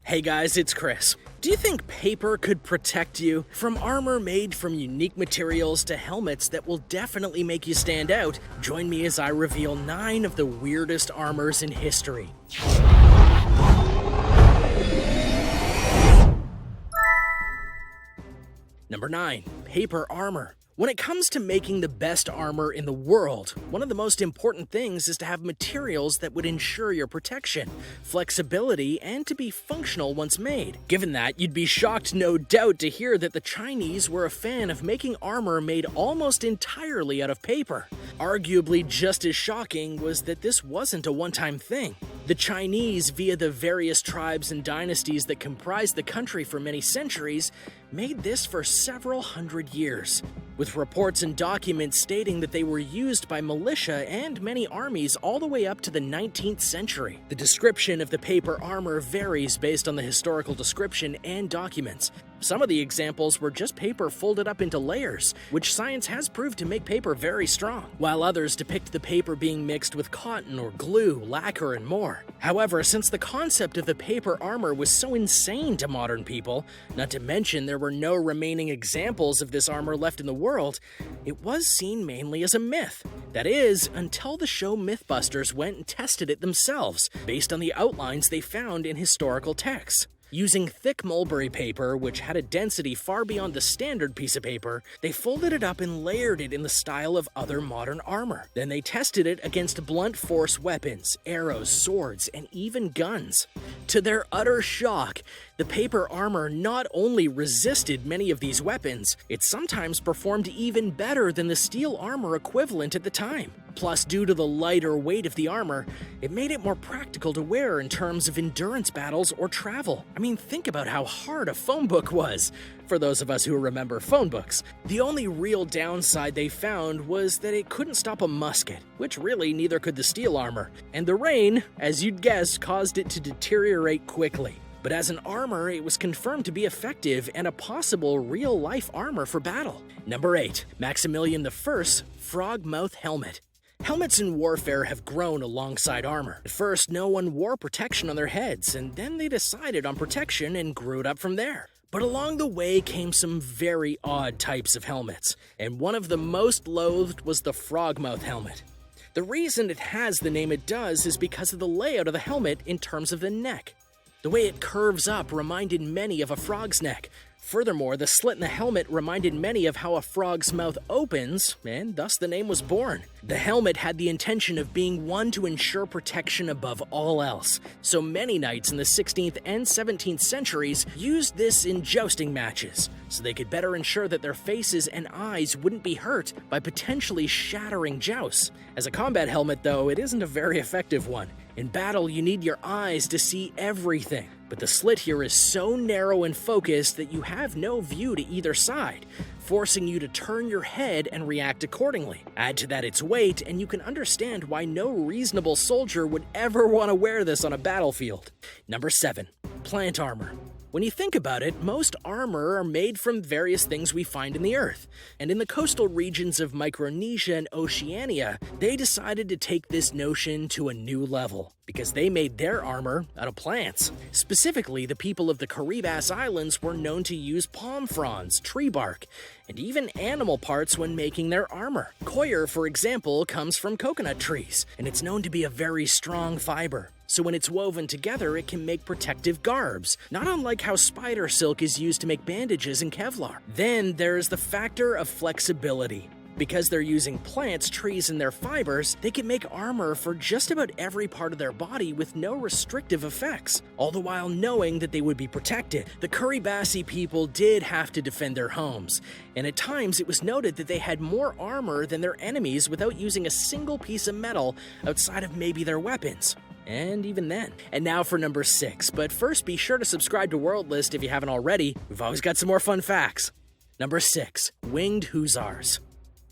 Hey guys, it's Chris. Do you think paper could protect you? From armor made from unique materials to helmets that will definitely make you stand out, join me as I reveal 9 of the weirdest armors in history. Number 9. Paper armor. When it comes to making the best armor in the world, one of the most important things is to have materials that would ensure your protection, flexibility, and to be functional once made. Given that, you'd be shocked no doubt to hear that the Chinese were a fan of making armor made almost entirely out of paper. Arguably just as shocking was that this wasn't a one-time thing. The Chinese, via the various tribes and dynasties that comprised the country for many centuries, made this for several hundred years, with reports and documents stating that they were used by militia and many armies all the way up to the 19th century. The description of the paper armor varies based on the historical description and documents. Some of the examples were just paper folded up into layers, which science has proved to make paper very strong, while others depict the paper being mixed with cotton or glue, lacquer, and more. However, since the concept of the paper armor was so insane to modern people, not to mention there were no remaining examples of this armor left in the world, it was seen mainly as a myth. That is, until the show Mythbusters went and tested it themselves, based on the outlines they found in historical texts. Using thick mulberry paper, which had a density far beyond the standard piece of paper, they folded it up and layered it in the style of other modern armor. Then they tested it against blunt force weapons, arrows, swords, and even guns. To their utter shock, the paper armor not only resisted many of these weapons, it sometimes performed even better than the steel armor equivalent at the time. Plus, due to the lighter weight of the armor, it made it more practical to wear in terms of endurance battles or travel. I mean, think about how hard a phone book was, for those of us who remember phone books. The only real downside they found was that it couldn't stop a musket, which really neither could the steel armor, and the rain, as you'd guess, caused it to deteriorate quickly. But as an armor, it was confirmed to be effective and a possible real-life armor for battle. Number 8. Maximilian I's Frogmouth Helmet. Helmets in warfare have grown alongside armor. At first, no one wore protection on their heads, and then they decided on protection and grew it up from there. But along the way came some very odd types of helmets, and one of the most loathed was the Frogmouth helmet. The reason it has the name it does is because of the layout of the helmet in terms of the neck. The way it curves up reminded many of a frog's neck. Furthermore, the slit in the helmet reminded many of how a frog's mouth opens, and thus the name was born. The helmet had the intention of being one to ensure protection above all else, so many knights in the 16th and 17th centuries used this in jousting matches, so they could better ensure that their faces and eyes wouldn't be hurt by potentially shattering jousts. As a combat helmet, though, it isn't a very effective one. In battle, you need your eyes to see everything, but the slit here is so narrow and focused that you have no view to either side, forcing you to turn your head and react accordingly. Add to that its weight, and you can understand why no reasonable soldier would ever want to wear this on a battlefield. Number 7. Plant armor. When you think about it, most armor are made from various things we find in the earth, and in the coastal regions of Micronesia and Oceania, they decided to take this notion to a new level, because they made their armor out of plants. Specifically, the people of the Caribas Islands were known to use palm fronds, tree bark, and even animal parts when making their armor. Coir, for example, comes from coconut trees, and it's known to be a very strong fiber. So when it's woven together, it can make protective garbs, not unlike how spider silk is used to make bandages and Kevlar. Then there's the factor of flexibility. Because they're using plants, trees, and their fibers, they can make armor for just about every part of their body with no restrictive effects, all the while knowing that they would be protected. The Kiribati people did have to defend their homes, and at times it was noted that they had more armor than their enemies without using a single piece of metal outside of maybe their weapons. And even then. And now for number 6, but first be sure to subscribe to World List if you haven't already. We've always got some more fun facts. Number 6. Winged Hussars.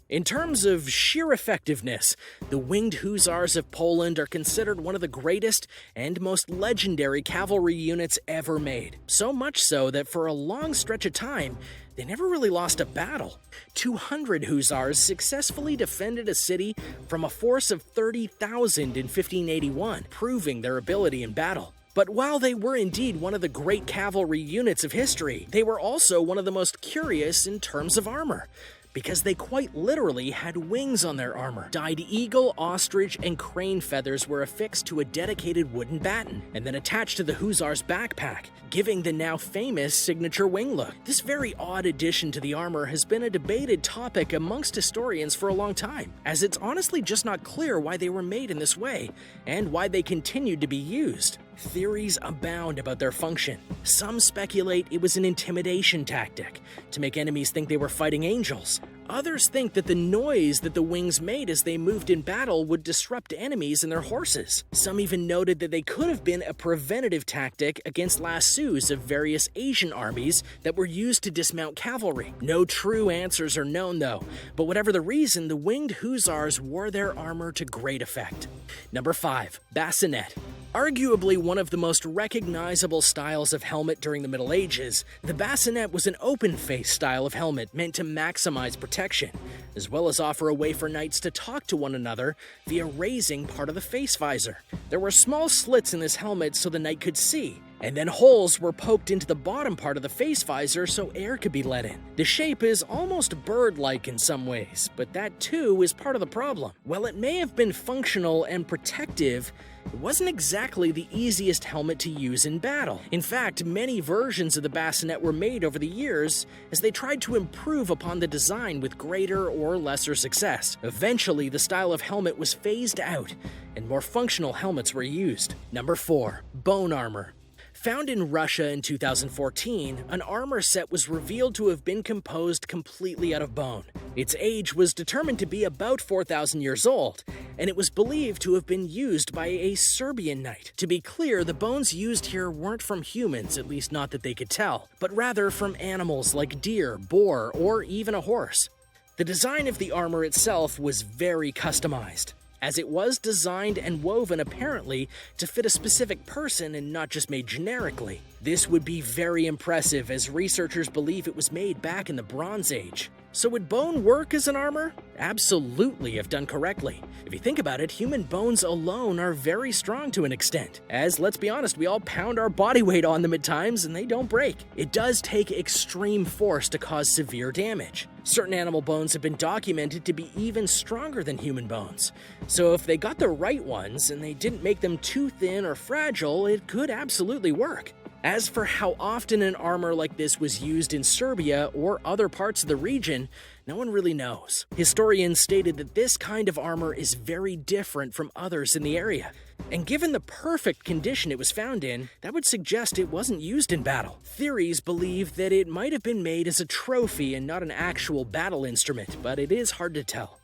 In terms of sheer effectiveness, the Winged Hussars of Poland are considered one of the greatest and most legendary cavalry units ever made. So much so that for a long stretch of time, they never really lost a battle. 200 Hussars successfully defended a city from a force of 30,000 in 1581, proving their ability in battle. But while they were indeed one of the great cavalry units of history, they were also one of the most curious in terms of armor, because they quite literally had wings on their armor. Dyed eagle, ostrich, and crane feathers were affixed to a dedicated wooden batten, and then attached to the hussar's backpack, giving the now famous signature wing look. This very odd addition to the armor has been a debated topic amongst historians for a long time, as it's honestly just not clear why they were made in this way, and why they continued to be used. Theories abound about their function. Some speculate it was an intimidation tactic, to make enemies think they were fighting angels. Others think that the noise that the wings made as they moved in battle would disrupt enemies and their horses. Some even noted that they could have been a preventative tactic against lassos of various Asian armies that were used to dismount cavalry. No true answers are known though, but whatever the reason, the winged hussars wore their armor to great effect. Number 5. Bassinet. Arguably one of the most recognizable styles of helmet during the Middle Ages, the bassinet was an open-face style of helmet meant to maximize protection, as well as offer a way for knights to talk to one another via raising part of the face visor. There were small slits in this helmet so the knight could see, and then holes were poked into the bottom part of the face visor so air could be let in. The shape is almost bird-like in some ways, but that too is part of the problem. While it may have been functional and protective, it wasn't exactly the easiest helmet to use in battle. In fact, many versions of the bassinet were made over the years as they tried to improve upon the design with greater or lesser success. Eventually, the style of helmet was phased out and more functional helmets were used. Number 4. Bone armor. Found in Russia in 2014, an armor set was revealed to have been composed completely out of bone. Its age was determined to be about 4,000 years old, and it was believed to have been used by a Serbian knight. To be clear, the bones used here weren't from humans, at least not that they could tell, but rather from animals like deer, boar, or even a horse. The design of the armor itself was very customized, as it was designed and woven apparently to fit a specific person and not just made generically. This would be very impressive, as researchers believe it was made back in the Bronze Age. So would bone work as an armor? Absolutely, if done correctly. If you think about it, human bones alone are very strong to an extent, as, let's be honest, we all pound our body weight on them at times and they don't break. It does take extreme force to cause severe damage. Certain animal bones have been documented to be even stronger than human bones. So if they got the right ones and they didn't make them too thin or fragile, it could absolutely work. As for how often an armor like this was used in Serbia or other parts of the region, no one really knows. Historians stated that this kind of armor is very different from others in the area, and given the perfect condition it was found in, that would suggest it wasn't used in battle. Theories believe that it might have been made as a trophy and not an actual battle instrument, but it is hard to tell.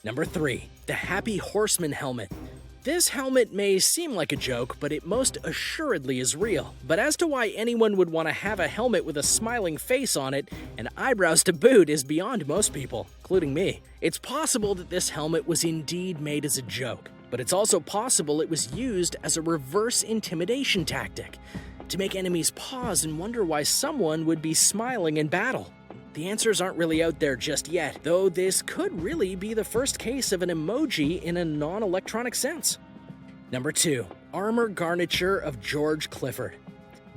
Number 3. The Happy Horseman Helmet. This helmet may seem like a joke, but it most assuredly is real. But as to why anyone would want to have a helmet with a smiling face on it, and eyebrows to boot, is beyond most people, including me. It's possible that this helmet was indeed made as a joke, but it's also possible it was used as a reverse intimidation tactic, to make enemies pause and wonder why someone would be smiling in battle. The answers aren't really out there just yet, though this could really be the first case of an emoji in a non-electronic sense. Number 2. Armor garniture of George Clifford.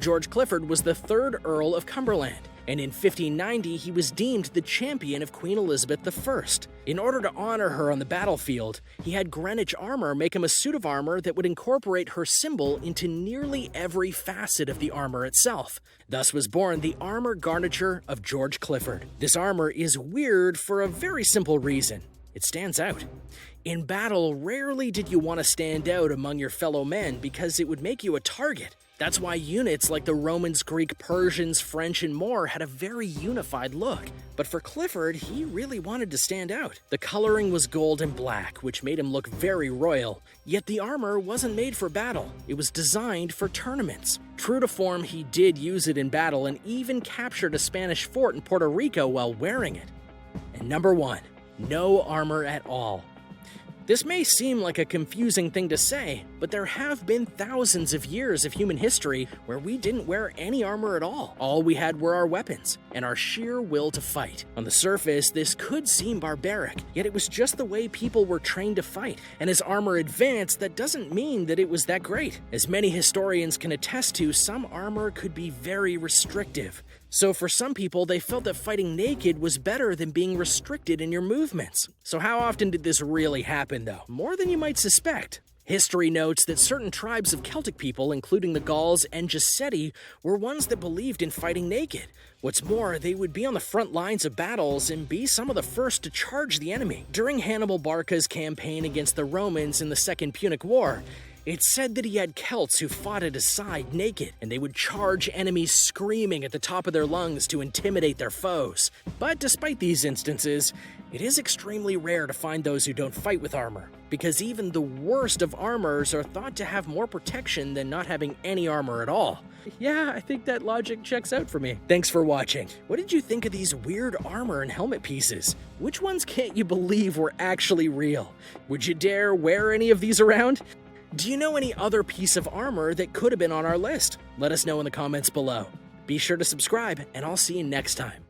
George Clifford was the 3rd Earl of Cumberland, and in 1590 he was deemed the champion of Queen Elizabeth I. In order to honor her on the battlefield, he had Greenwich Armor make him a suit of armor that would incorporate her symbol into nearly every facet of the armor itself. Thus was born the armor garniture of George Clifford. This armor is weird for a very simple reason. It stands out. In battle, rarely did you want to stand out among your fellow men because it would make you a target. That's why units like the Romans, Greek, Persians, French, and more had a very unified look. But for Clifford, he really wanted to stand out. The coloring was gold and black, which made him look very royal. Yet the armor wasn't made for battle. It was designed for tournaments. True to form, he did use it in battle and even captured a Spanish fort in Puerto Rico while wearing it. And number 1, no armor at all. This may seem like a confusing thing to say, but there have been thousands of years of human history where we didn't wear any armor at all. All we had were our weapons and our sheer will to fight. On the surface, this could seem barbaric, yet it was just the way people were trained to fight. And as armor advanced, that doesn't mean that it was that great. As many historians can attest to, some armor could be very restrictive. So for some people, they felt that fighting naked was better than being restricted in your movements. So how often did this really happen, though? More than you might suspect. History notes that certain tribes of Celtic people, including the Gauls and Geseddi, were ones that believed in fighting naked. What's more, they would be on the front lines of battles and be some of the first to charge the enemy. During Hannibal Barca's campaign against the Romans in the Second Punic War, it's said that he had Celts who fought at his side naked, and they would charge enemies screaming at the top of their lungs to intimidate their foes. But despite these instances, it is extremely rare to find those who don't fight with armor, because even the worst of armors are thought to have more protection than not having any armor at all. Yeah, I think that logic checks out for me. Thanks for watching. What did you think of these weird armor and helmet pieces? Which ones can't you believe were actually real? Would you dare wear any of these around? Do you know any other piece of armor that could have been on our list? Let us know in the comments below. Be sure to subscribe, and I'll see you next time.